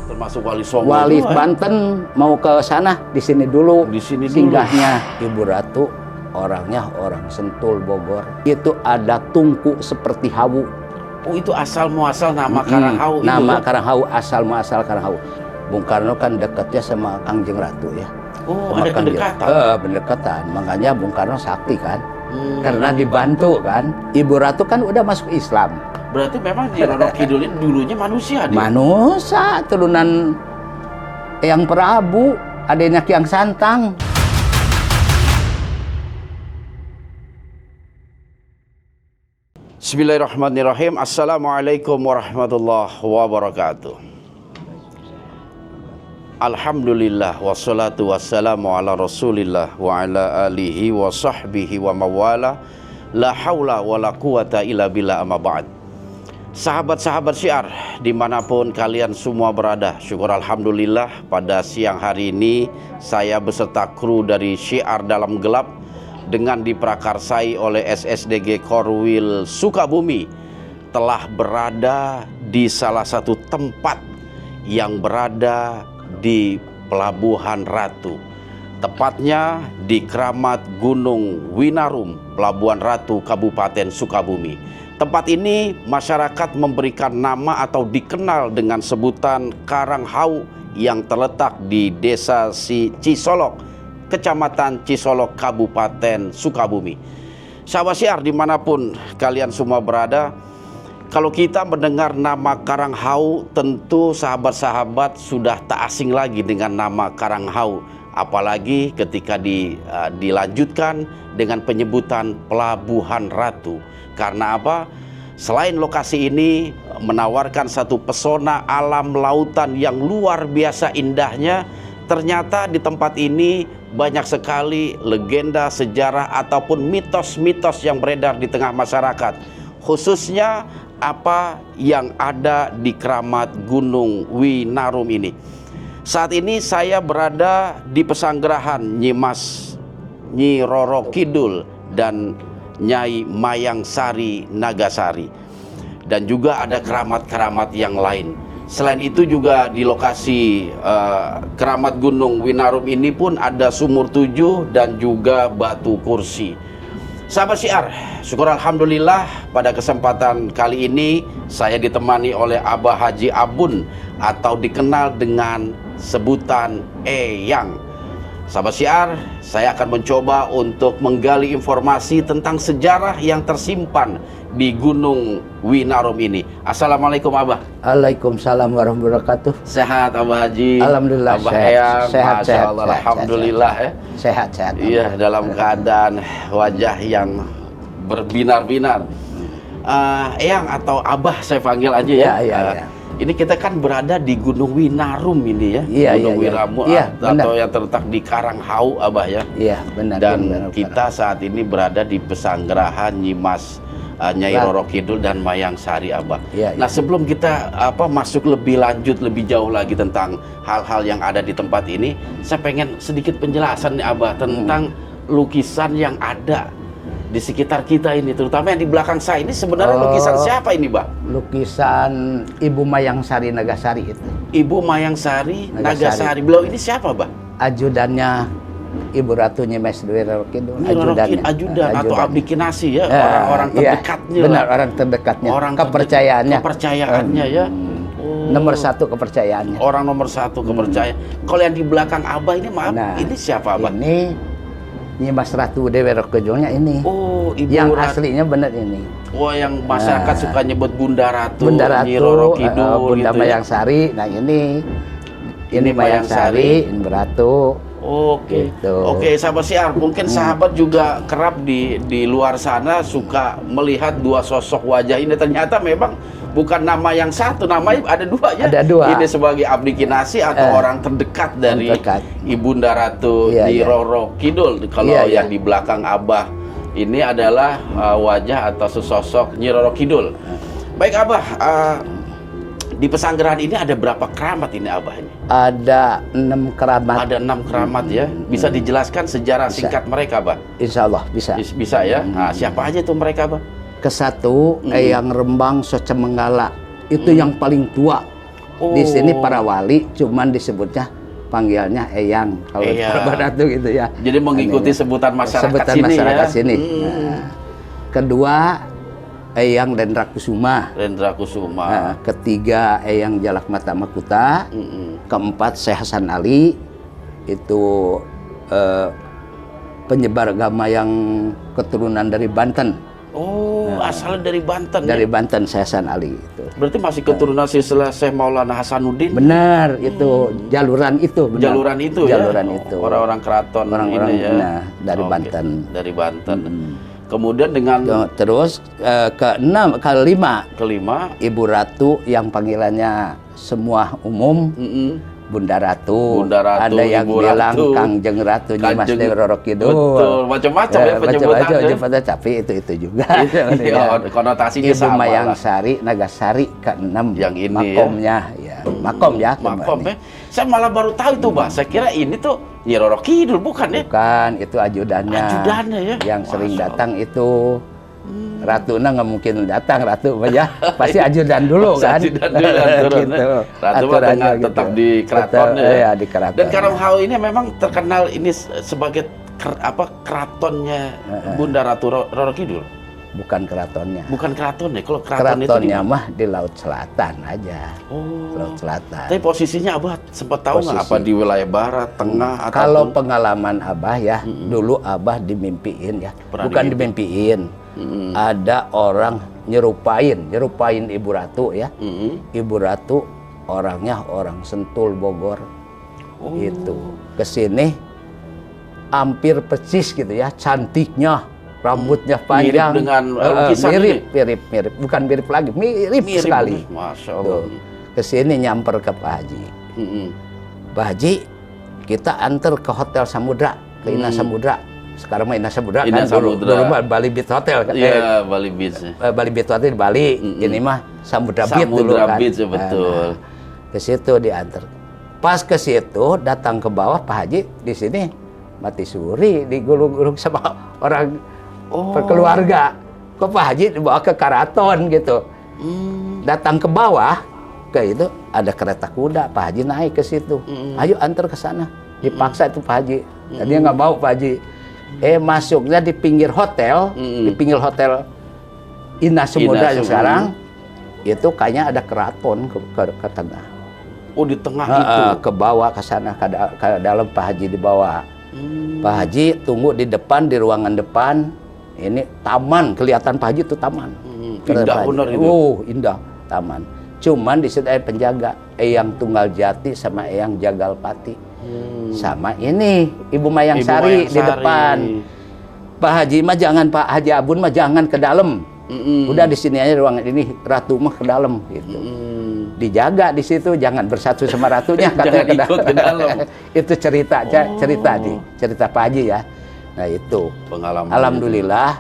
termasuk Wali Songo. Wali Banten mau ke sana, di sini dulu. Di sini singgahnya. Ibu Ratu orangnya orang Sentul, Bogor. Itu ada tungku seperti hawu. Oh, itu asal muasal nama Karanghau itu. Nama Karanghau, asal muasal Karanghau. Bung Karno kan dekatnya sama Kangjeng Ratu ya. Oh, sama ada kedekatan. Pendekatan. Makanya Bung Karno sakti kan. Karena dibantu kan. Ibu Ratu kan udah masuk Islam. Berarti memang Nyi Roro Kidul ini dulunya manusia dia? Manusia, turunan Eyang Prabu, adanya Kiang Santang. Bismillahirrahmanirrahim. Assalamualaikum warahmatullahi wabarakatuh. Alhamdulillah wassalatu wassalamu ala rasulillah wa ala alihi wa sahbihi wa mawala. La hawla wa la quwata illa billah amma ba'd. Sahabat-sahabat Syiar dimanapun kalian semua berada, syukur alhamdulillah pada siang hari ini saya beserta kru dari Syiar Dalam Gelap dengan diprakarsai oleh SSDG Korwil Sukabumi telah berada di salah satu tempat yang berada di Pelabuhan Ratu, tepatnya di Keramat Gunung Winarum, Pelabuhan Ratu, Kabupaten Sukabumi. Tempat ini masyarakat memberikan nama atau dikenal dengan sebutan Karanghau yang terletak di Desa Cisolok, Kecamatan Cisolok, Kabupaten Sukabumi. Sahabat Syiar dimanapun kalian semua berada, kalau kita mendengar nama Karanghau, tentu sahabat-sahabat sudah tak asing lagi dengan nama Karanghau. Apalagi ketika dilanjutkan dengan penyebutan Pelabuhan Ratu. Karena apa? Selain lokasi ini menawarkan satu pesona alam lautan yang luar biasa indahnya, ternyata di tempat ini banyak sekali legenda, sejarah ataupun mitos-mitos yang beredar di tengah masyarakat. Khususnya apa yang ada di Keramat Gunung Winarum ini. Saat ini saya berada di pesanggerahan Nyi Roro Kidul dan Nyai Mayang Sari Nagasari, dan juga ada keramat-keramat yang lain. Selain itu juga di lokasi Keramat Gunung Winarum ini pun ada sumur 7 dan juga batu kursi. Sahabat Syiar, syukur alhamdulillah pada kesempatan kali ini saya ditemani oleh Abah Haji Abun atau dikenal dengan sebutan Eyang. Sahabat Syiar, saya akan mencoba untuk menggali informasi tentang sejarah yang tersimpan di Gunung Winarum ini. Assalamualaikum Abah. Waalaikumsalam warahmatullahi wabarakatuh. Sehat Abah Haji? Alhamdulillah Abah sehat. Eyang, Sehat, Masya sehat, Allah, sehat, alhamdulillah sehat, ya. Sehat. Iya, dalam keadaan wajah yang berbinar-binar. Eyang atau Abah saya panggil aja ya. Iya. Ini kita kan berada di Gunung Winarum ini ya. Gunung Winarum atau yang terletak di Karanghau Abah ya. Iya, benar. Dan benar, kita saat ini berada di pesanggerahan Nyai Roro Kidul dan Mayang Sari Abah. Nah, sebelum kita masuk lebih lanjut, lebih jauh lagi tentang hal-hal yang ada di tempat ini, saya pengen sedikit penjelasan nih Abah tentang lukisan yang ada di sekitar kita ini, terutama yang di belakang saya ini. Sebenarnya lukisan siapa ini, Mbak? Lukisan Ibu Mayang Sari Nagasari itu. Ibu Mayang Sari Nagasari. Beliau ini siapa, Mbak? Ajudannya Ibu Ratu Nyi Mas Dewi Roro Kidul. Ajudan atau abdi kinasi ya, orang-orang terdekatnya. Benar, orang terdekatnya. Orang kepercayaannya ya. Nomor 1 kepercayaannya. Orang nomor 1 kepercayaan. Kalau yang di belakang Abah ini, maaf, ini siapa, Abah? Ini Nyi Mas Ratu Dewi Roro Kidulnya ini. Oh, Ibu yang aslinya benar ini. Oh, yang masyarakat suka nyebut Bunda Ratu, Bunda Ratu, Nyi Roro Kidul, Bunda gitu Mayang Sari. Nah ini Mayang Sari, ini Ratu. Oke. Gitu. Oke, sahabat Syiar, mungkin sahabat juga kerap di luar sana suka melihat dua sosok wajah ini. Ternyata memang bukan nama yang satu, namanya ada dua ya. Ada dua. Ini sebagai abdi kinasi atau orang terdekat dari Ibunda Ratu Nyi Roro Kidul. Kalau yang di belakang Abah ini adalah wajah atau sesosok Nyi Roro Kidul. Baik Abah, di pesanggerahan ini ada berapa keramat ini Abah ini? Ada 6 keramat. Ada 6 keramat ya. Bisa dijelaskan sejarah singkat mereka, Abah? Insya Allah bisa. Bisa ya. Nah, siapa aja tuh mereka, Abah? Ke-1 Eyang Rembang Socemenggala. Itu yang paling tua. Di sini para wali cuman disebutnya panggilnya eyang kalau di Barat tuh gitu ya. Jadi mengikuti sebutan masyarakat sini. Nah, kedua Eyang Dendra Kusuma. Nah, ketiga Eyang Jalak Mata Makuta. Keempat Syekh Hasan Ali, itu penyebar agama yang keturunan dari Banten. Asalnya dari Banten. Dari Banten Syekh Hasan Ali itu. Berarti masih keturunan silsilah Syekh Maulana Hasanuddin. Benar, itu jaluran itu. Benar. Jaluran itu itu. Orang-orang keraton orang-orang ini ya. Nah, dari Banten. Dari Banten. Kemudian dengan terus kelima Ibu Ratu yang panggilannya semua umum. Bunda Ratu. Ada yang Ibu bilang Ratu. Kangjeng Ratu Nyimas Dewi Roro Kidul. Betul, macam-macam ya penyebutannya. Tapi itu juga. Konotasinya Ibu sama. Mayang Sari Nagasari ke-6. Yang ini makomnya ya. Makom ya. Makom ya. Saya malah baru tahu itu, Mbak. Saya kira ini tuh Nyi Roro Kidul bukan ya? Bukan, itu ajudannya. Ajudannya ya. Yang sering datang itu Ratu nggak mungkin datang Ratu ya, pasti ajudan dulu kan. Ajudan dulu, gitu. Ratu tetap di keraton ya. Di keraton. Dan Karanghau ini memang terkenal ini sebagai keratonnya Bunda Ratu Roro Kidul. Bukan keratonnya. Bukan keratonnya. Kalau keraton keratonnya itu mah di Laut Selatan aja. Laut Selatan. Tapi posisinya Abah sempat tahu nggak apa di wilayah barat, tengah atau kalau pengalaman Abah ya, dulu Abah dimimpiin ya. Bukan dimimpiin. Ada orang nyerupain Ibu Ratu ya. Ibu Ratu orangnya orang Sentul Bogor. Itu kesini hampir persis gitu ya, cantiknya, rambutnya panjang, mirip dengan lukisan mirip, bukan mirip lagi, mirip sekali. Masya Allah. Kesini nyamper ke Pak Haji. Pak Haji, kita antar ke Hotel Samudra, ke Ina Samudra. Sekarang mah Ina Samudra kan, dulu Bali Beach Hotel kan. Iya, Bali Beach. Bali Beach Hotel di Bali. Ini mah Samudra Beach dulu kan. Samudra Beach betul. Ke situ diantar. Pas ke situ datang ke bawah Pak Haji, di sini mati suri, digulung-gulung sama orang keluarga. Kok Pak Haji dibawa ke keraton gitu. Datang ke bawah, ke itu ada kereta kuda, Pak Haji naik ke situ. Ayo antar ke sana. Dipaksa itu Pak Haji. Tadinya nggak mau Pak Haji. Masuknya di pinggir hotel, Ina Samudra yang sekarang, itu kayaknya ada keraton ke tengah. Di tengah itu? Ke bawah ke sana, ke dalam Pak Haji dibawa. Pak Haji tunggu di depan, di ruangan depan. Ini taman, kelihatan Pak Haji itu taman. Indah benar itu. Indah, taman. Cuman di situ ada penjaga, Eyang Tunggal Jati sama Eyang Jagalpati. Sama ini Ibu Mayang Sari di depan. Pak Haji mah jangan, Pak Haji Abun mah jangan ke dalam. Udah di sini aja ruangan ini, Ratu mah ke dalam gitu. Dijaga di situ, jangan bersatu sama ratunya katanya ke dalam. Itu cerita Pak Haji ya. Nah itu pengalaman. Alhamdulillah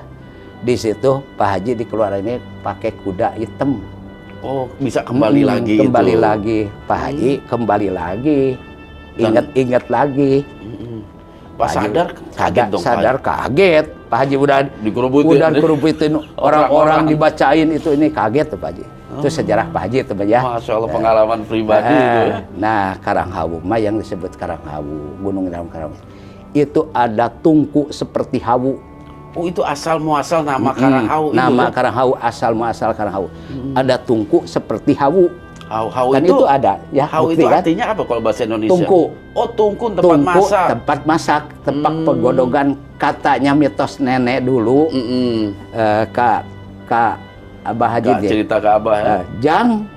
di situ Pak Haji dikeluarin ini pakai kuda hitam. Bisa kembali lagi. Kembali lagi Pak Haji, kembali lagi. Ingat lagi. Pas sadar kaget dong. Kaget. Pak Haji udah dikerubutin orang-orang dibacain itu, ini kaget tuh Pak Haji. Itu sejarah Pak Haji itu ya. Masya Allah, pengalaman pribadi itu ya. Nah, Karanghau mah yang disebut Karanghau, Gunung dalam Karanghau. Itu ada tungku seperti hawu. Itu asal muasal nama Karanghau itu. Nama Karanghau asal muasal Karanghau. Ada tungku seperti hawu. Hawu kan itu ada ya. Hawu itu artinya apa kalau bahasa Indonesia? Tungku. Tungku tempat masak. Tempat masak, tempat penggodogan, katanya mitos nenek dulu. Kak Abah Haji cerita ke Abah ya. Jang,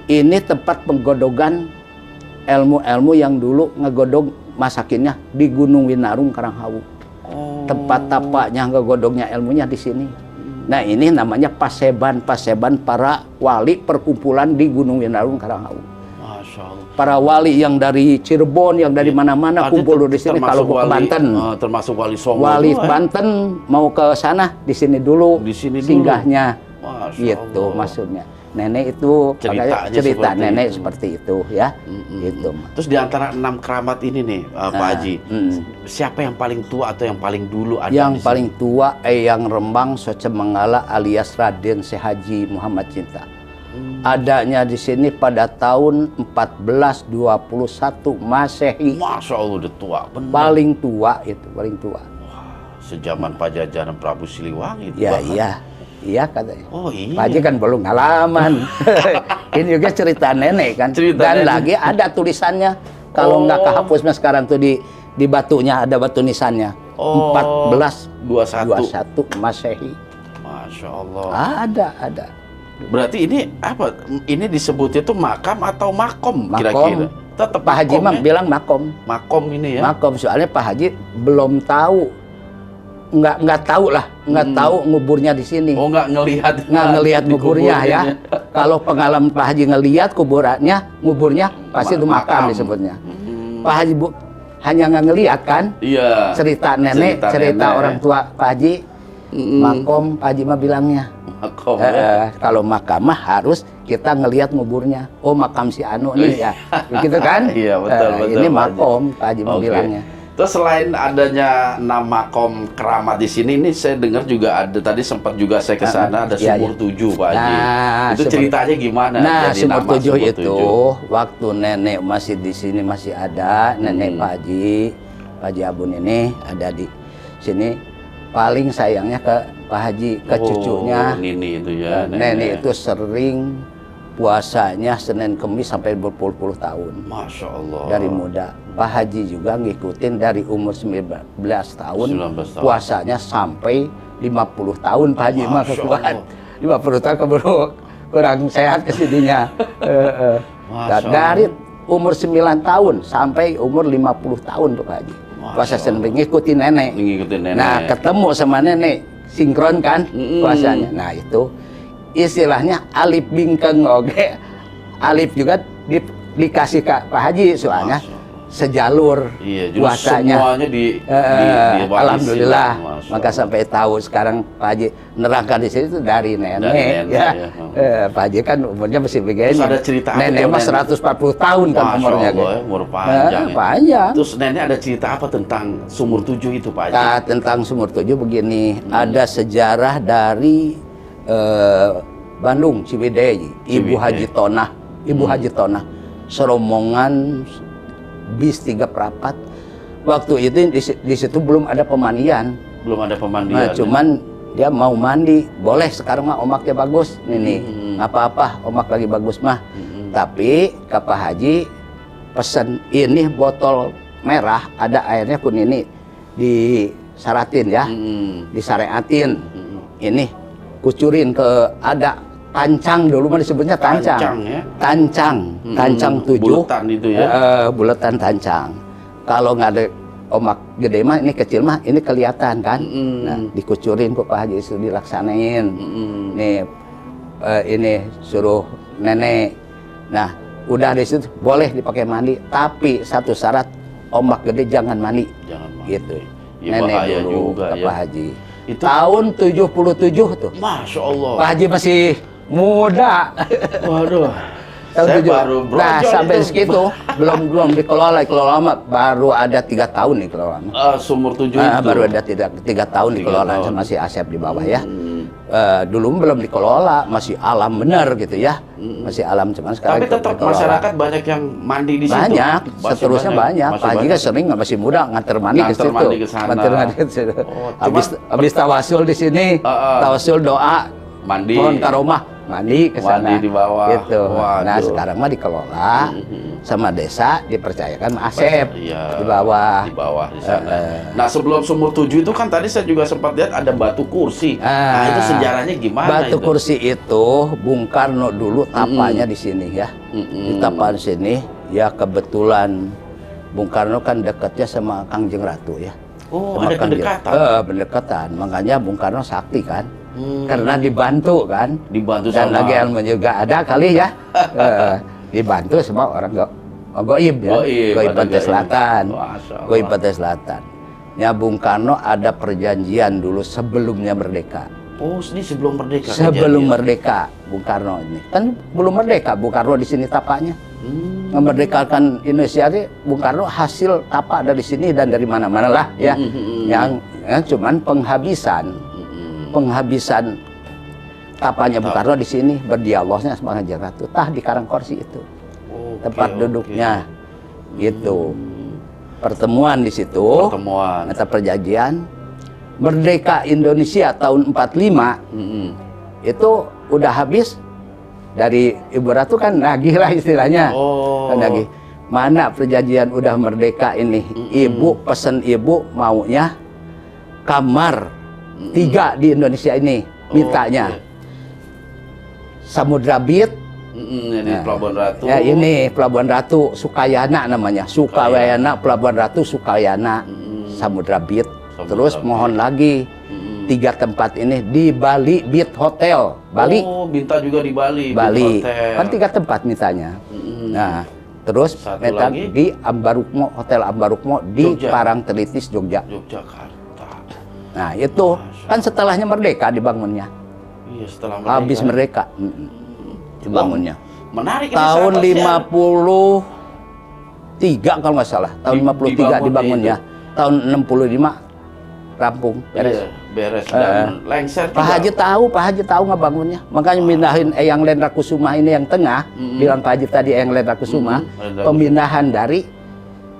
ini tempat penggodogan ilmu-ilmu yang dulu ngegodog masakinnya di Gunung Winarung Karanghau. Tempat tapaknya ngegodognya ilmunya di sini. Nah ini namanya paseban para wali perkumpulan di Gunung Winarung Karanghau. Masya Allah. Para wali yang dari Cirebon, yang dari mana-mana kumpul di sini. Kalau mau ke Banten, termasuk wali Songo. Wali Banten mau ke sana, di sini dulu. Di sini singgahnya. Gitu maksudnya. Nenek itu cerita nenek seperti itu ya. Gitu. Terus di antara 6 keramat ini nih Pak Haji, siapa yang paling tua atau yang paling dulu ada? Yang paling tua Eyang Rembang Soce Menggala alias Raden Syekh Haji Muhammad Cinta. Adanya di sini pada tahun 1421 Masehi. Masya Allah, udah tua benar. Paling tua itu, paling tua. Sejaman Pajajaran Prabu Siliwangi itu. Ya, bahkan. iya. Iya katanya. Oh iya. Pak Haji kan belum ngalaman. Ini juga cerita nenek kan. Cerita Dan nenek. lagi ada tulisannya. Kalau nggak kehapus mas sekarang tuh di batunya ada batu nisannya. Oh, 1421 Masehi. Masya Allah. Ada. Berarti ini apa? Ini disebutnya tuh makam atau makom kira-kira? Tetap Pak Haji makom mah ya? bilang makom. Makom ini ya. Makom soalnya Pak Haji belum tahu. Nggak tahu lah, nggak tahu nguburnya di sini. Oh, nggak ngelihat. Nggak ngelihat di nguburnya ya. kuburnya. Kalau pengalaman Pak Haji ngelihat nguburnya pasti itu makam Makam. disebutnya. Pak Haji hanya nggak ngelihat kan? Iya. Cerita nenek, cerita nenek. orang tua Pak Haji, makom Pak Haji mah bilangnya. Makom ya. Kalau makam mah harus kita ngelihat nguburnya. Oh makam si Anu nih ya, begitu kan? Iya, betul, betul, Ini Pak Haji. makom Pak Haji mah Oke. bilangnya. Terus selain adanya nama makom keramat di sini, ini saya dengar juga ada, tadi sempat juga saya ke sana ada Iya, sumur iya. tujuh, Pak Haji. Nah, Itu ceritanya gimana? Nah, jadi sumur nama tujuh sumur itu waktu nenek masih di sini masih ada, nenek Pak Haji Abun ini ada di sini. Paling sayangnya ke Pak Haji, ke cucunya. Nini itu ya. Nenek itu sering puasanya Senin Kemis sampai berpuluh-puluh tahun. Masya Allah. Dari muda. Pak Haji juga ngikutin dari umur 19 tahun, 19 tahun. puasanya sampai 50 tahun Pak Haji mah Masya kuat. Allah. 50 tahun keburu kurang sehat kesininya. Masya Dari umur 9 tahun sampai umur 50 tahun tuh Pak Haji. Masya Puasa Allah. Senin ngikutin nenek. Ngikutin nenek. Nah, ketemu sama nenek, sinkron kan puasanya. Nah, itu istilahnya alif bingkeng oge. Alif juga dikasih ke Pak Haji soalnya Masya Allah. sejalur Iya, jadi puasanya. semuanya diwarisin. Alhamdulillah. Masya Maka Allah. sampai tahu sekarang Pak Haji nerangkan di sini itu dari nenek, Dari nenek, ya. ya. Pak Haji kan umurnya masih begini. Terus ada cerita apa nenek tuh, mah nenek? 140 tahun kan Masya umurnya. Allah, gitu. ya, umur panjang. Ya. Panjang. Terus nenek ada cerita apa tentang sumur tujuh itu, Pak Haji? Nah, tentang sumur tujuh begini, ada sejarah dari Bandung, Ciwidey, Ibu Ciwidey. Haji Tonah, Ibu Haji Tonah, serombongan bis 3 perapat. Waktu itu di situ belum ada pemandian. Belum ada pemandian. Nah, cuman dia mau mandi, boleh sekarang mah omaknya bagus, nih, nggak apa-apa, omak lagi bagus mah. Tapi ke Pak Haji pesen ini botol merah, ada airnya pun ini disaratin ya, disareatin. Ini kucurin ke ada tancang dulu mah disebutnya tancang. Tancang, ya? Tancang 7. Buletan itu ya? Buletan tancang. Kalau nggak ada omak gede mah, ini kecil mah, ini kelihatan kan. Nah, dikucurin kok Pak Haji itu dilaksanain. Nih, ini suruh nenek. Nah, udah di situ boleh dipakai mandi, tapi satu syarat omak gede jangan mandi. Jangan mandi. Gitu. Ya, Nenek bahaya dulu juga ke ya. Pak Haji. Itu- Tahun 77 tuh. Masya Allah. Pak Haji masih muda. Waduh. Tahun Saya 7. baru Nah, brojol sampai itu. segitu belum dikelola mah baru ada 3 tahun nih kelola. Sumur tujuh Ah, itu. baru ada 3 tahun 3 dikelola, tahun. masih Asep di bawah ya. Dulu belum dikelola, masih alam benar gitu ya. Masih alam, cuman sekarang Tapi tetap dikelola. masyarakat banyak yang mandi di situ. Banyak, Masih seterusnya banyak. Masih Pak Haji kan banyak. sering masih muda nganter mandi ke Nganter situ. mandi ke sana. Nganter mandi ke situ. Oh, Habis tawasul di sini, tawasul doa, Mandi. mohon karomah, mandi ke sana. Mandi di bawah. Gitu. Waduh. Nah, sekarang mah dikelola sama desa, dipercayakan sama Asep Iya, di bawah. Di bawah di sana. Nah, sebelum sumur tujuh itu kan tadi saya juga sempat lihat ada batu kursi. Nah, itu sejarahnya gimana Batu itu? kursi itu Bung Karno dulu tapanya di sini ya. Di tapaan sini ya, kebetulan Bung Karno kan dekatnya sama Kangjeng Ratu ya. Oh, Sama ada Kangjeng. kedekatan. Berdekatan. Makanya Bung Karno sakti kan. Karena dibantu kan. Dibantu Dan sama lagi ilmu juga ada kali ya. Dibantu sama orang goib ya. Goib, Goib ada Pantai goib. Selatan. Masya Allah. Goib Pantai Selatan. Ya, Bung Karno ada perjanjian dulu sebelumnya merdeka. Oh, ini sebelum merdeka. Sebelum kejadian. merdeka, Bung Karno ini kan belum merdeka. Bung Karno di sini tapanya. Memerdekakan Indonesia ini, Bung Karno hasil tapak dari sini dan dari mana-mana lah ya. Yang cuman penghabisan tapanya Bung Karno di sini, berdialognya sama Kanjeng Ratu. Tah di Karangkorsi itu. Tempat duduknya. Gitu. Pertemuan di situ. Pertemuan. Meta perjanjian. Merdeka Indonesia tahun 45. Itu udah habis. Dari Ibu Ratu kan nagih lah istilahnya. Kan nagih. Mana perjanjian udah merdeka ini? Ibu pesen ibu maunya kamar 3 di Indonesia ini mintanya. Samudra Bit. Ini Pelabuhan Ratu. Ya ini Pelabuhan Ratu Sukayana namanya. Sukayana Pelabuhan Ratu Sukayana Samudra Bit. Terus mohon lagi 3 tempat ini di Bali Bit Hotel. Bali. Oh, minta juga di Bali. Bali. Bit Hotel. Kan 3 tempat mintanya. Nah, terus minta lagi di Ambarukmo Hotel Ambarukmo di Jogja. Parangtritis Jogja. Yogyakarta. Nah, itu kan setelahnya merdeka dibangunnya. Iya, setelah Habis merdeka. Dibangunnya. Menarik ini, Tahun sahabat siang. 53 kalau nggak salah. Tahun 53 dibangunnya. Tahun 65 rampung, beres. Iya, beres dan lengser Pak Haji tahu ngebangunnya. Makanya mindahin Eyang Lendra Kusuma ini yang tengah. Bilang Pak Haji tadi Eyang Lendra Kusuma. Pemindahan dari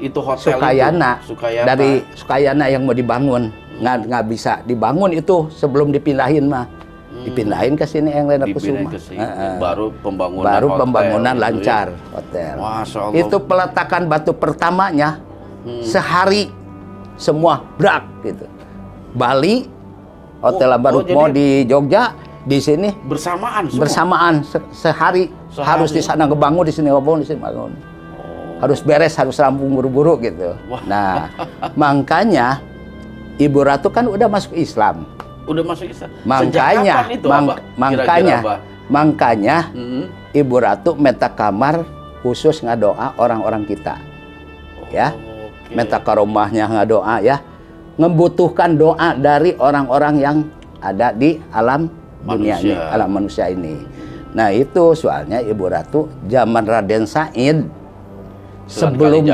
itu hotel Sukayana. itu. Sukayana. Dari Sukayana yang mau dibangun. Nggak bisa dibangun itu sebelum dipindahin mah. Dipindahin ke sini Eyang Lendra Kusuma. Ke sini. Baru pembangunan hotel, pembangunan gitu lancar ya. hotel. Masya Allah. Itu peletakan batu pertamanya sehari semua brak gitu. Bali Hotel Ambarukmo di Jogja, di sini bersamaan semua? bersamaan sehari harus di sana ngebangun, di sini ngebangun, di sini bangun. Harus beres, harus rampung buru-buru gitu. Wah. Nah, makanya Ibu Ratu kan udah masuk Islam. Udah masuk Islam. Makanya, Sejak kapan itu, Abah? Kira-kira, Abah? makanya Ibu Ratu minta kamar khusus ngadoa orang-orang kita. Ya. Minta ke rumahnya ngadoa ya. Membutuhkan doa dari orang-orang yang ada di alam dunia ini, alam manusia ini. Nah, itu soalnya Ibu Ratu zaman Raden Said sebelum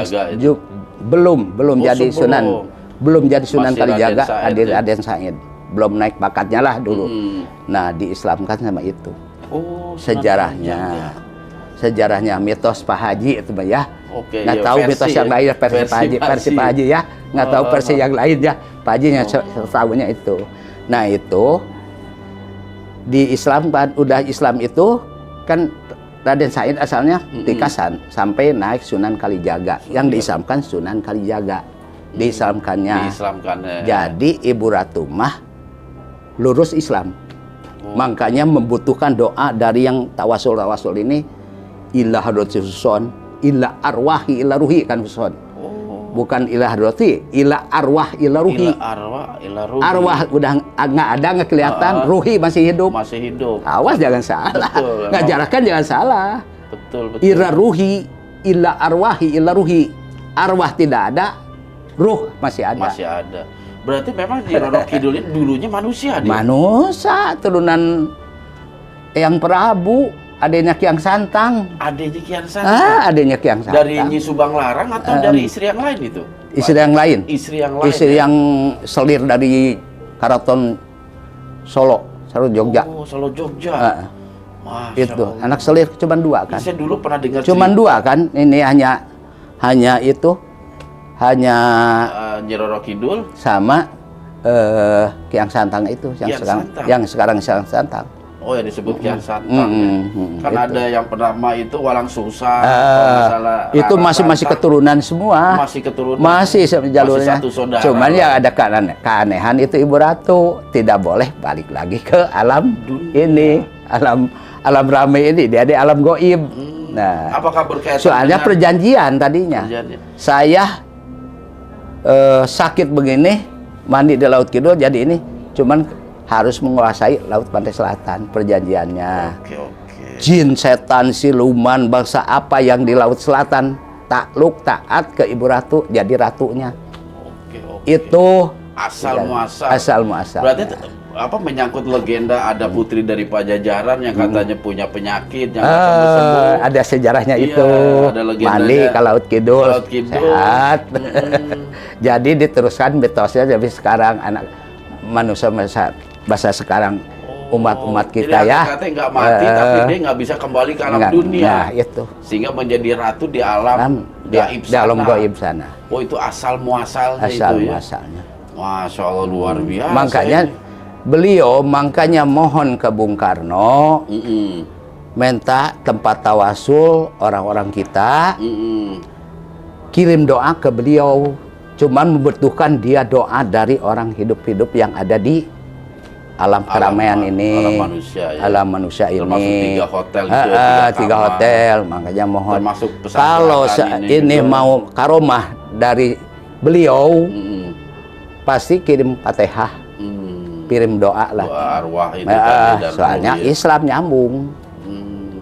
belum jadi Sunan. Belum jadi Sunan Kalijaga, Raden Said. Belum naik bakatnya lah dulu. Nah, diislamkan sama itu. Sejarahnya. Sejarahnya mitos Pak Haji itu Mbak ya. Nggak tahu mitos yang lain versi Pak Haji ya. Nggak tahu versi yang lain ya. Pak Haji yang tahunya itu. Nah, itu diislamkan, udah Islam itu kan Raden Said asalnya Tikasan sampai naik Sunan Kalijaga. Yang diislamkan Sunan Kalijaga. Diislamkannya. Jadi Ibu Ratu mah lurus Islam. Makanya membutuhkan doa dari yang tawasul ini, ilah hadratuson, ilah arwahi ilah ruhi kan Son. Bukan ilah hadrati, ilah arwah ilah ruhi. Arwah udah nggak ada, nggak kelihatan, ruhi masih hidup. Awas jangan salah. Ngajarakan jangan salah. Ila ruhi, ilah arwahi ilah ruhi. Arwah tidak ada, ruh masih ada. Berarti memang di Roro Kidul ini dulunya manusia dia? Manusia, turunan Eyang Prabu, adanya Kiang Santang. Adanya Kiang Santang? Adanya Kiang Santang. Dari Nyi Subang Larang atau dari istri yang lain itu? Istri yang lain. Istri yang selir dari Karaton Solo, Jogja. Oh, Solo Jogja. Itu, anak selir cuma 2 kan? Saya dulu pernah dengar cuma 2 kan? Ini hanya itu. Hanya Nyi Roro Kidul sama Kiang Santang itu yang sekarang Kiang Santang. Oh, yang disebut Kiang Santang. Kan ada yang bernama itu Walang Sungsang. Itu masih keturunan semua. Masih keturunan. Masih jalurnya. Masih satu saudara. Cuman ya ada keanehan itu Ibu Ratu tidak boleh balik lagi ke alam ini, alam rame ini, dia di alam goib. Nah, apakah berkaitan soalnya perjanjian tadinya. Saya sakit begini, mandi di Laut Kidul, jadi ini cuman harus menguasai Laut Pantai Selatan perjanjiannya. Jin, setan, siluman, bangsa apa yang di Laut Selatan takluk taat ke Ibu Ratu, jadi ratunya. Itu asal muasal. Berarti menyangkut legenda ada putri dari Pajajaran yang katanya punya penyakit yang ada sejarahnya itu. Ada mandi ke Laut Kidul. Sehat. Jadi diteruskan mitosnya, tapi sekarang anak manusia bahasa sekarang umat-umat kita ya. Katanya nggak mati, tapi dia nggak bisa kembali ke alam dunia. Nah, itu. Sehingga menjadi ratu di alam gaib sana. Di alam gaib sana. Oh, itu asal muasalnya Asal itu ya. muasalnya. Masya Allah, luar biasa. Makanya beliau mohon ke Bung Karno minta tempat tawasul orang-orang kita, kirim doa ke beliau. Cuman membutuhkan dia doa dari orang hidup-hidup yang ada di alam keramaian ini, alam manusia ini. Termasuk 3 hotel, 3 hotel, makanya mohon. Termasuk Kalau ini mau karomah dari beliau, pasti kirim Fatihah, kirim doa lah. Doa arwah itu soalnya Islam nyambung.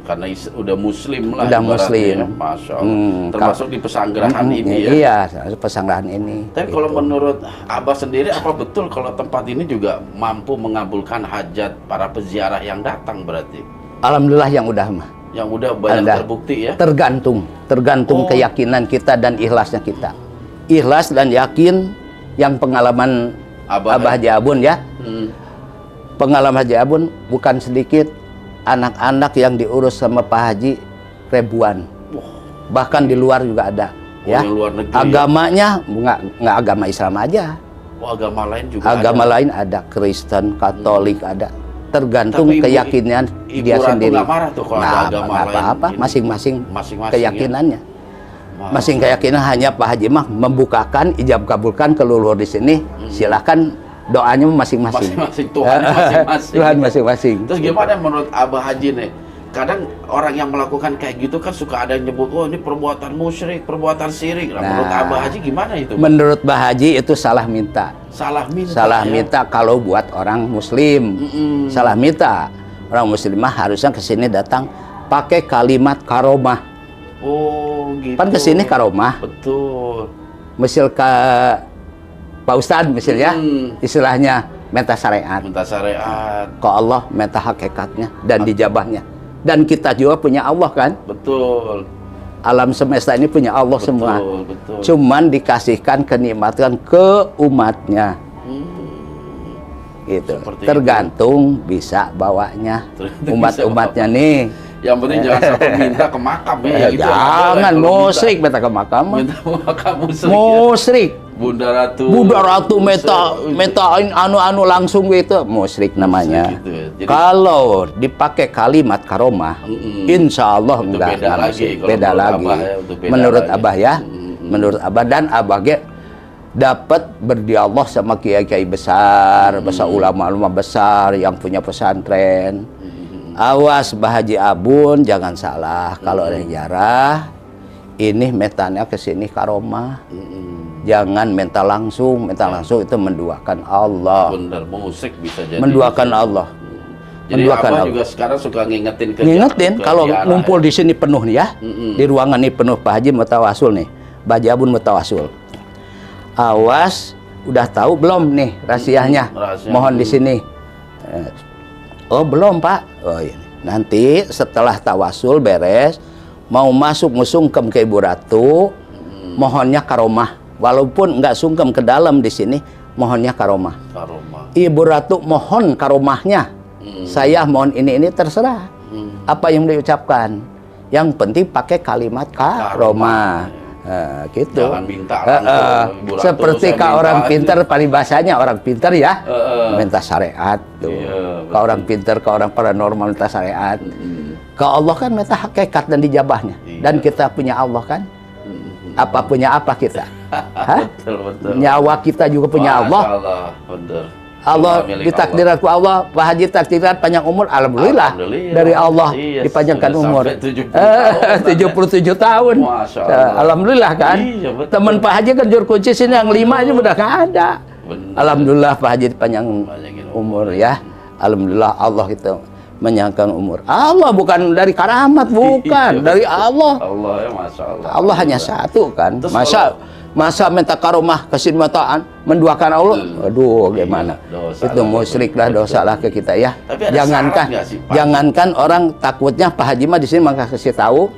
Karena udah muslim lah. Udah muslim. Ya. Masya Allah. Termasuk di pesanggerahan ini ya. Iya, pesanggerahan ini. Tapi kalau menurut Abah sendiri, apa betul kalau tempat ini juga mampu mengabulkan hajat para peziarah yang datang berarti? Alhamdulillah yang udah mah. Yang udah banyak terbukti ya? Tergantung keyakinan kita dan ikhlasnya kita. Ikhlas dan yakin yang pengalaman Abah Haji Abun ya. Pengalaman Haji Abun bukan sedikit. Anak-anak yang diurus sama Pak Haji ribuan, bahkan di luar juga ada. Ya, luar negeri, agamanya nggak agama Islam aja. Agama lain juga. Agama lain ada, Kristen, Katolik ada. Tergantung keyakinan dia sendiri. Nggak marah tuh kalau ada agama lain. Apa-apa, masing-masing keyakinannya. Ya? Masing keyakinan hanya Pak Haji mah membukakan, ijab kabulkan ke leluhur di sini. Silakan. Doanya masing-masing. Tuhan masing-masing. Terus gimana menurut Abah Haji nih? Kadang orang yang melakukan kayak gitu kan suka ada yang nyebut, oh ini perbuatan musyrik, perbuatan syirik. Menurut Abah Haji gimana itu? Menurut Abah Haji itu salah minta. Salah minta kalau buat orang muslim. Salah minta. Orang muslimah harusnya kesini datang pakai kalimat karomah. Oh gitu. Kan kesini karomah. Betul. Misal ke Pak Ustadz misalnya, istilahnya minta syariat. Minta syariat. Ke Allah minta hakikatnya dan dijabahnya. Dan kita juga punya Allah kan? Betul. Alam semesta ini punya Allah semua. Betul. Cuman dikasihkan kenikmatan ke umatnya. Gitu. Tergantung itu. Bisa bawanya. Umat-umatnya nih. Yang penting jangan sampai minta ke makam ya. Jangan musyrik minta ke makam. Minta ke makam musyrik. Bunda Ratu metain anu langsung gitu, musyrik namanya. Gitu ya. Jadi, kalau dipakai kalimat karomah, insya Allah enggak. Beda lagi. Menurut Abah ya, menurut Abah dan Abah dapat berdialog sama kiai-kiai besar, ulama-ulama besar yang punya pesantren. Awas Bah Haji Abun, jangan salah. Kalau ada yang jarah, ini metanya ke sini karomah. Jangan minta langsung itu menduakan Allah. Benar, musik bisa jadi. Menduakan Allah. Jadi Abah juga sekarang suka ngingetin kalau ngumpul di sini penuh nih ya. Di ruangan ini penuh Pak Haji mutawasul nih. Bah Haji Abun mutawasul. Awas, udah tahu belum nih rahasianya? Mohon di sini. Oh, belum, Pak. Oh, ini. Nanti setelah tawasul beres, mau masuk musungkem ke Ibu Ratu, mohonnya karomah. Walaupun nggak sungkem ke dalam di sini, mohonnya karomah. Ibu Ratu mohon karomahnya. Saya mohon ini terserah. Apa yang diucapkan. Yang penting pakai kalimat karomah. Gitu. Jangan minta langsung. Seperti ke orang pintar, paribasanya orang pintar ya, minta syariat tuh. Ke orang pintar, ke orang paranormal minta syariat. Ke Allah kan minta hakikat dan dijabahnya. Dan kita punya Allah kan. Apa punya apa kita? Betul. Nyawa kita juga punya Allah. Allah ditakdirkan ku Allah, Pak Haji takdirkan panjang umur, alhamdulillah. Dari Allah dipanjangkan umur. 77 tahun. Alhamdulillah kan. Teman Pak Haji kan juru kunci sini yang 5 aja udah nggak ada. Alhamdulillah Pak Haji dipanjang umur ya. Alhamdulillah Allah itu menyangkan umur. Allah bukan dari karamat, bukan dari Allah. Allah ya, Masya Allah. Allah hanya satu kan. Masa minta karomah kasih mataan menduakan Allah. Aduh, gimana? Itu musyrik lah, dosa lah ke kita ya. Jangankan orang takutnya Pak Haji mah di sini maka kasih tahu.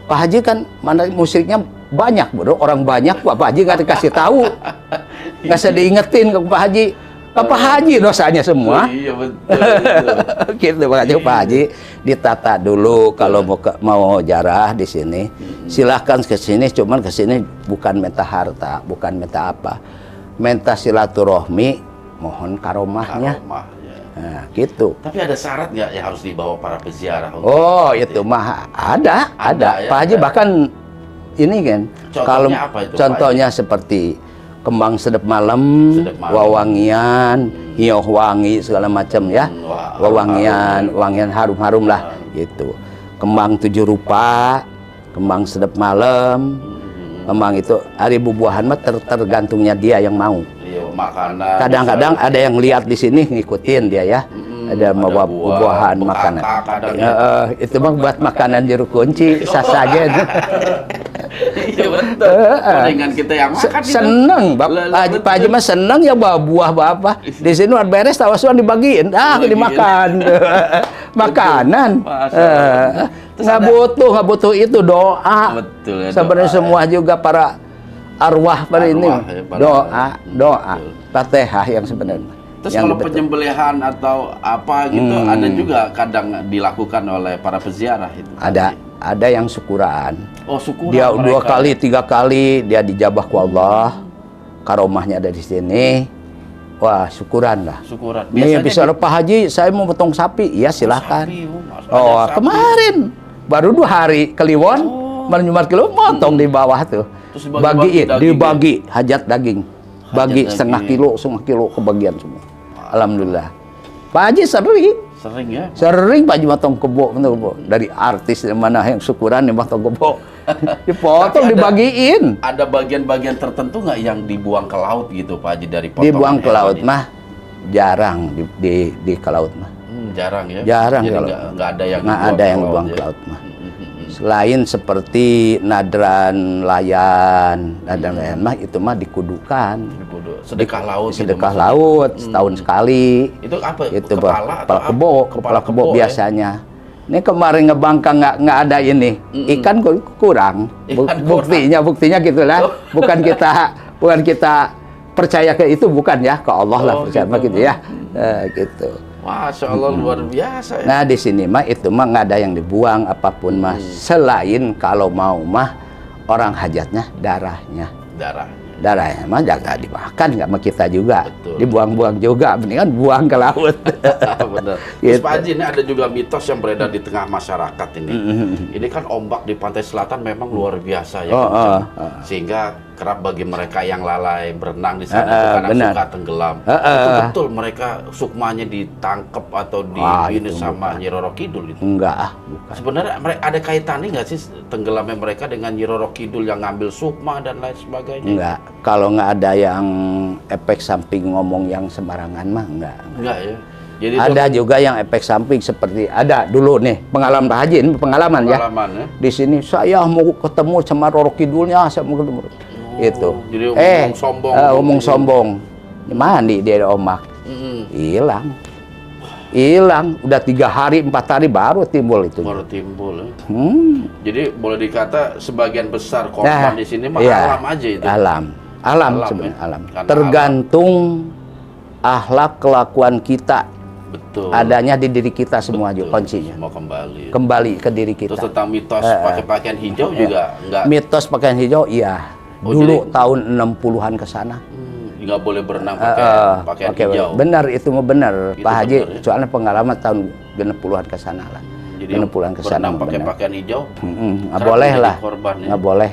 Pak Haji kan mana musyriknya banyak, bro. Orang banyak Pak Haji nggak dikasih tahu. Nggak usah diingetin ke Pak Haji. Pak Haji dosanya semua. Iya betul. Gitu makanya Pak Haji ditata dulu kalau mau jarah di sini. Silahkan ke sini, cuman ke sini bukan minta harta, bukan minta apa. Minta silaturahmi, mohon karomahnya. Karomah, ya. Nah, gitu. Tapi ada syarat nggak yang harus dibawa para peziarah? Oh, itu mah ada. Ya, Pak Haji bahkan ini kan, Contohnya kalau apa itu, Pak contohnya seperti kembang sedep malam, Sedep malam. wawangian, hioh wangi segala macam ya. Wah, Wangian harum-harum lah gitu. Kembang 7 rupa, kembang sedep malam. Kembang itu hari bubuahan mah tergantungnya dia yang mau. Iya, makanan. Kadang-kadang ada yang lihat di sini ngikutin dia ya. Ada bawa buah-buahan, makanan. Itu mah buat makanan jeruk kunci, sah saja. Iya betul. Dengan kita yang makan itu. Seneng, Pak Haji mah seneng ya bawa buah apa. Di sini udah beres tawasuan dibagiin, dimakan. Makanan. Nggak butuh itu doa. Betul ya, sebenarnya doa, semua juga para arwah pada ini doa, Fatihah yang sebenarnya. Terus kalau penyembelihan atau apa gitu ada juga kadang dilakukan oleh para peziarah itu. Ada yang syukuran. Oh, syukuran. Dia mereka. 2 kali 3 kali dia dijabah ku Allah. Karomahnya ada di sini. Wah, syukuran lah. Syukuran. Nih bisa Pak Haji, saya mau potong sapi. Iya, silahkan. Sapi, kemarin baru 2 hari Kliwon, malam Jumat Kliwon motong di bawah tuh. Terus dibagi hajat daging. Bagi setengah kilo kebagian semua. Alhamdulillah. Pak Haji sering ya. Sering Pak Haji motong kebo. Dari artis mana yang syukuran yang motong kebo. Dipotong, dibagiin. Ada bagian-bagian tertentu nggak yang dibuang ke laut gitu Pak Haji dari potongan Dibuang ke laut ini? mah jarang di ke laut mah. Jarang ya. Jarang. Jadi nggak ada yang dibuang ke laut mah. Selain seperti nadran layan mah itu mah dikudukan. Sedekah laut. Sedekah laut setahun sekali. Itu apa? Itu kepala kebo ya? biasanya. Ini kemarin ngebangkang nggak ada ini. Ikan kurang. Buktinya gitulah. Bukan kita percaya ke itu, bukan ya, ke Allah lah percaya gitu ya. Gitu. Masya Allah luar biasa ya. Nah di sini mah itu mah nggak ada yang dibuang apapun mah, selain kalau mau mah orang hajatnya darahnya mah jangan dimakan, nggak sama kita juga. Betul. Dibuang-buang juga, mendingan buang ke laut. Benar. Terus Pak Haji, ini ada juga mitos yang beredar di tengah masyarakat ini. Ini kan ombak di pantai selatan memang luar biasa ya, sehingga kerap bagi mereka yang lalai berenang di sana karena suka tenggelam. Itu betul mereka sukmanya ditangkap atau dibunuh sama Nyi Roro Kidul itu? Enggak, bukan. Sebenarnya ada kaitannya nggak sih tenggelamnya mereka dengan Nyi Roro Kidul yang ngambil sukma dan lain sebagainya? Enggak. Kalau nggak ada yang efek samping ngomong yang sembarangan mah enggak. Enggak ya. Jadi ada juga yang efek samping seperti ada dulu nih pengalaman Pak Haji, ini pengalaman ya. Di sini saya mau ketemu sama Roro Kidulnya, saya mau ketemu. Itu. Jadi omong sombong. Mandi dia omak. Hilang. Udah 3 hari 4 hari baru timbul itu. Baru timbul. Ya. Jadi boleh dikata sebagian besar korban di sini mah alam aja itu. Alam sebenarnya alam. Tergantung akhlak kelakuan kita. Betul. Adanya di diri kita semua juga kuncinya. Mau kembali ke diri kita. Terus tentang mitos pakai pakaian hijau juga enggak. Mitos pakaian hijau iya. Dulu tahun 60-an ke sana. Nggak boleh berenang pakai pakaian hijau. Benar, itu mah benar. Pak Haji benar, ya? soalnya pengalaman tahun 60-an ke sana lah. Jadi 60-an ke sana pakai pakaian hijau. Nggak boleh lah. Nggak boleh.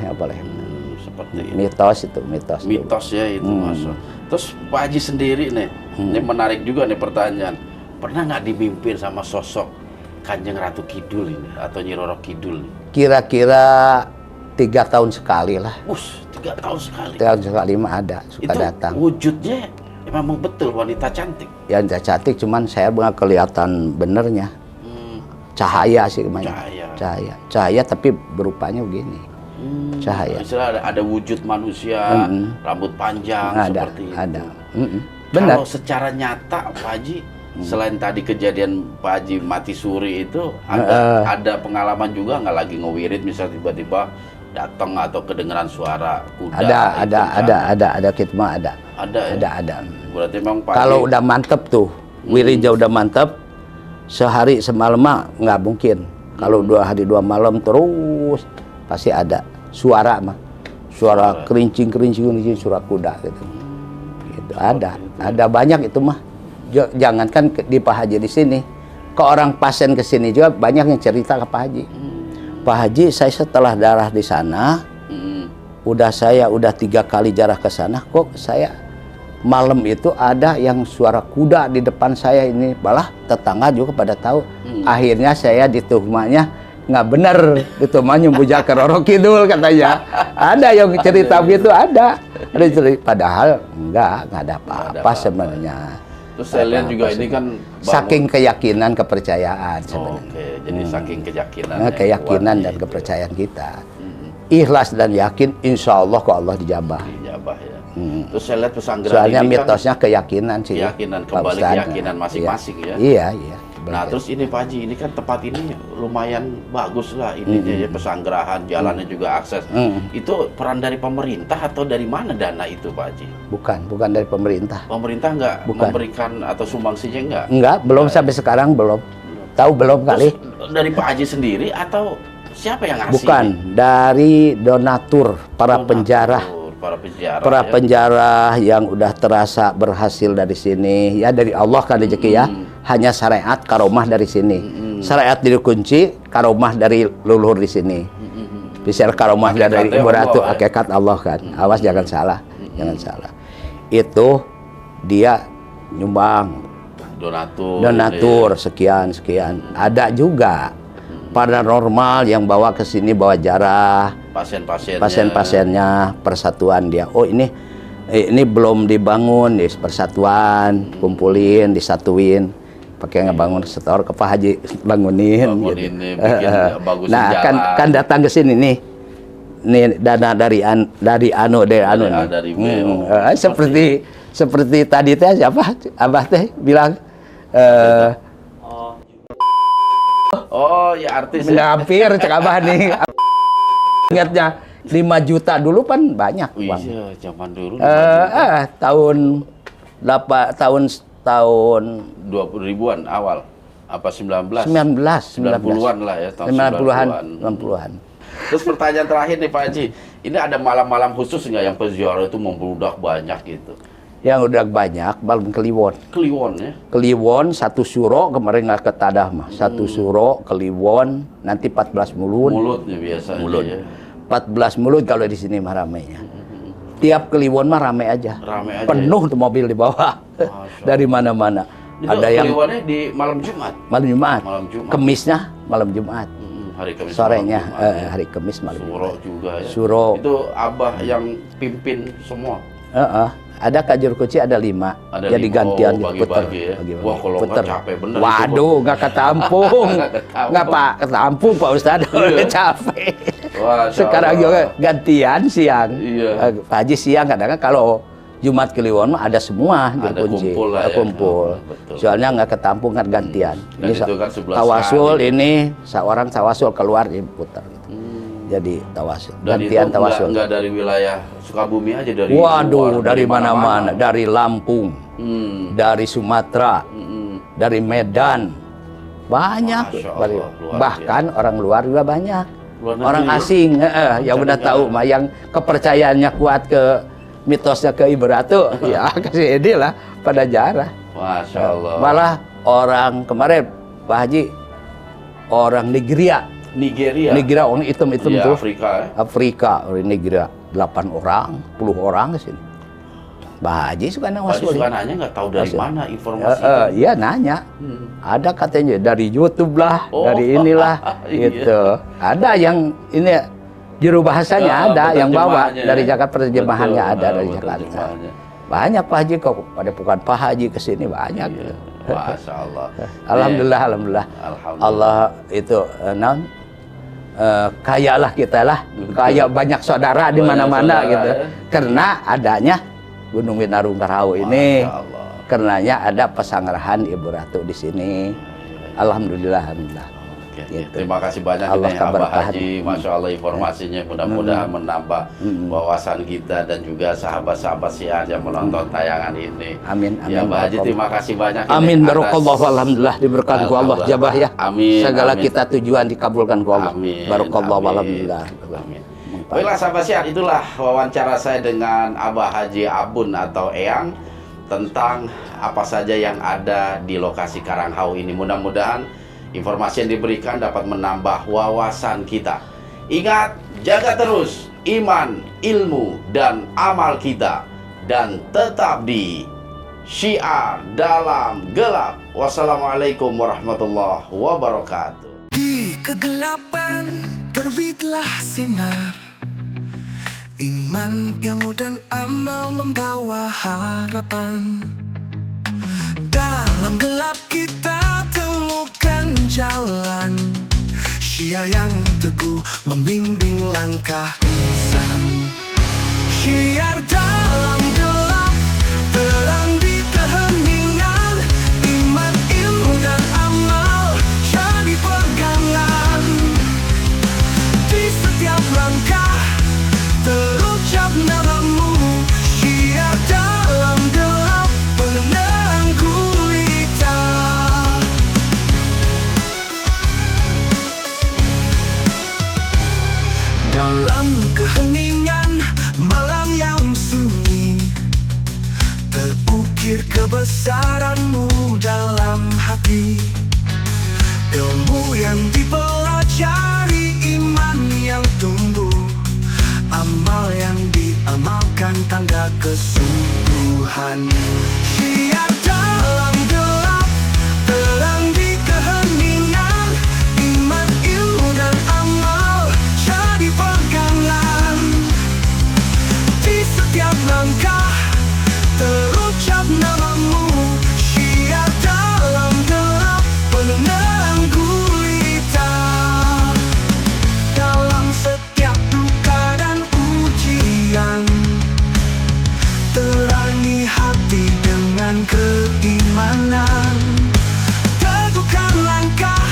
Seperti itu. Mitos ya itu masuk. Terus Pak Haji sendiri nih, ini menarik juga nih pertanyaan. Pernah nggak dimimpin sama sosok Kanjeng Ratu Kidul ini atau Nyi Roro Kidul? Kira-kira 3 tahun sekali lah. 3 tahun sekali. 3 tahun sekali mah ada suka datang. Wujudnya memang betul wanita cantik. Ya cantik, cuman saya nggak kelihatan benernya. Cahaya sih namanya. Cahaya tapi berupanya begini. Cahaya. Istilah ada wujud manusia, rambut panjang seperti itu. Ada. Benar. Kalau secara nyata Pak Haji, selain tadi kejadian Pak Haji mati suri itu, ada pengalaman juga nggak lagi ngewirid misalnya tiba-tiba datang atau kedengeran suara kuda? Ada khidmah ada. Ada ya? Ada. Berarti memang Pak Kalau Haji, udah mantep tuh, wirija udah mantep, sehari semalam mah nggak mungkin. Kalau 2 hari 2 malam terus pasti ada suara mah, suara kerincing suara kuda gitu. Gitu ada banyak itu mah. Jangankan di Pak Haji di sini, ke orang pasien ke sini juga banyak yang cerita ke Pak Haji. Pak Haji, saya setelah darah di sana, saya udah 3 kali jarah ke sana, kok saya malam itu ada yang suara kuda di depan saya ini, malah tetangga juga pada tahu. Akhirnya saya dituhmanya nggak bener, dituhmanya bujak ke Roro Kidul katanya. Ada yang cerita begitu, ada cerita, padahal enggak ada apa-apa sebenarnya. Terus saya lihat juga ini kan saking keyakinan kepercayaan sebenarnya. Oke, jadi saking keyakinan. Keyakinan dan kepercayaan kita. Ikhlas dan yakin, insya Allah kok Allah dijabah. Dijabah ya. Terus saya lihat pesanggeran soalnya ini mitosnya kan keyakinan sih. Keyakinan, kembali keyakinan masing-masing ya. Iya. Nah terus ini Pak Haji, ini kan tempat ini lumayan bagus lah ininya ya, pesanggerahan, jalannya juga akses. Itu peran dari pemerintah atau dari mana dana itu Pak Haji? Bukan dari pemerintah. Pemerintah nggak memberikan atau sumbangsinya nggak? Enggak, belum sampai sekarang belum. Tahu belum kali? Dari Pak Haji sendiri atau siapa yang ngasih? Bukan, dari donatur, para penjara. Para penjara yang udah terasa berhasil dari sini, ya dari Allah kan rezeki ya. Hanya syariat karomah dari sini. Syariat dikunci, karomah dari leluhur di sini. Bisa karomah dari Ibu Ratu, hakikat Allah kan. Awas jangan salah, jangan salah. Itu dia nyumbang. Donatur sekian. Ada juga paranormal yang bawa ke sini bawa jarah. Pasien-pasiennya persatuan dia. Oh ini belum dibangun di persatuan, kumpulin, disatuin, pakai ngebangun setor ke Pak Haji bangunin gitu. Nah kan datang ke sini nih dana dari anu nih. Seperti tadi teh siapa Abah teh bilang oh ya artis hampir cek Abah nih. Ingatnya 5 juta dulu kan banyak uang. Iya, zaman dulu. Tahun 20 ribuan awal. Apa 19? 90-an lah ya, tahun 90-an. Terus pertanyaan terakhir nih Pak Haji, ini ada malam-malam khusus nggak yang peziarah itu membludak banyak gitu? Yang udah banyak, malam Kliwon. Kliwon ya? Kliwon, 1 suro, kemarin nggak ketadah mah. 1 suro, Kliwon, nanti 14 mulut. Mulutnya biasanya mulut. Ya. 14 mulut kalau di sini mah ramainya. Tiap Kliwon mah ramai aja. Penuh tuh mobil di bawah. Dari mana-mana. Ada yang Kliwonnya di malam Jumat. Malam Jumat. Kemisnya malam Jumat. Hari Kamis. Sorenya hari Kamis malam Suro Jumat. juga ya. Suro. Itu Abah yang pimpin semua. Ada kajur kuci ada 5. Ada jadi 5. gantian puter. Ya? Wah kalau nggak capek bener. Waduh, nggak ketampung. Nggak Pak, ketampung Pak Ustadz. Udah capek. Sekarang juga gantian siang. Iya. Pak Haji siang kadang-kadang kalau Jumat Kliwon mah ada semua dikunci. Kumpul. Soalnya nggak ketampung kan gantian. Dan ini itu kan tawasul ini seorang tawasul keluar diputar. Jadi tawasul. Gantian tawasul. Enggak dari wilayah Sukabumi aja dari. Waduh, dari mana-mana, dari Lampung, dari Sumatera, dari Medan, banyak. Bahkan orang luar juga banyak. Orang asing, yang udah tahu mah, yang kepercayaannya kuat ke mitosnya ke Ibu Ratu, ya kasih ini lah pada jarah. Masya Allah. Malah orang kemarin Pak Haji, orang Nigeria orang hitam-hitam ya, tuh. Afrika orang Nigeria 8 orang, 10 orang ke sini. Pak Haji suka nanya nggak tahu dari mana informasi itu. Iya nanya. Ada katanya dari YouTube lah, dari inilah gitu. Ada yang ini juru bahasanya ada yang bawa dari Jakarta, terjemahannya ada dari Jakarta. Banyak Pak Haji kok, pada bukan Pak Haji ke sini banyak. Iya. Masya Allah. Alhamdulillah. Allah itu kayalah kita lah, kaya banyak saudara di mana-mana gitu. Karena adanya Gunung Winarung Garau ini, karenanya ada pesanggerahan Ibu Ratu di sini. Alhamdulillah. Oke, Gitu. terima kasih banyak Allah ini Abah keberkahan. Haji, Masya Allah informasinya mudah-mudahan menambah wawasan kita dan juga sahabat-sahabat siar yang menonton tayangan ini. Amin, amin. Ya Abah Haji, terima kasih banyak. ini Amin, atas- barakallahu, alhamdulillah, diberkati ku Allah jabah ya. Amin. Segala amin. kita tujuan dikabulkan ku Allah. Amin. Barakallahu, amin, alhamdulillah. Amin. Baiklah sahabat siar, itulah wawancara saya dengan Abah Haji Abun atau Eyang tentang apa saja yang ada di lokasi Karanghau ini. Mudah-mudahan informasi yang diberikan dapat menambah wawasan kita. Ingat, jaga terus iman, ilmu, dan amal kita, dan tetap di Syiar Dalam Gelap. Wassalamualaikum warahmatullahi wabarakatuh. Di kegelapan terbitlah sinar, iman, ilmu, dan amal membawa harapan. Dalam gelap kita temukan jalan, Syiar yang teguh membimbing langkah insan. Syiar dalam gelap, terang di keheningan, iman, ilmu, dan amal jadi pegangan. Di setiap langkah terucap namamu, Syiar dalam gelap, penerang gulita. Dalam keheningan malam yang sunyi, terukir kebesaranmu dalam hati. Ilmu yang dipelajari, iman yang tumbuh, amal yang diamalkan, tanda kesungguhan. Syiar dalam gelap, terang di keheningan, iman, ilmu, dan amal jadi pegangan. Di setiap langkah terucap namamu, Syiar dalam gelap, penerang gulita. Dalam setiap duka dan ujian, terangi hati dengan keimanan. Teguhkan langkah,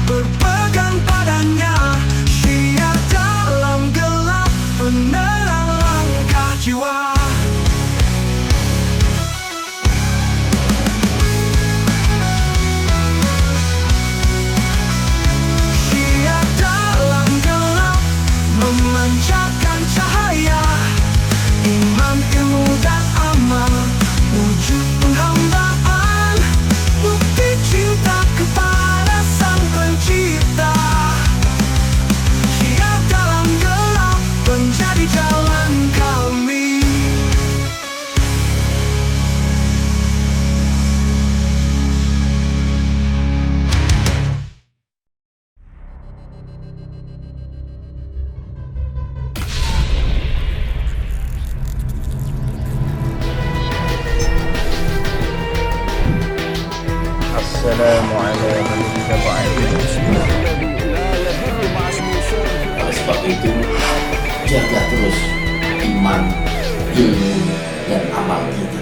berpegang padanya, Syiar dalam gelap, penerang langkah jiwa. Syiar dalam gelap, memancarkan cahaya, iman, ilmu, dan amal, wujud penghambaan, bukti cinta kepada Sang Pencipta. Syiar dalam gelap, menjadi jalan kami. Assalamualaikum Oleh sebab itu, jaga terus iman, ilmu, dan amal kita.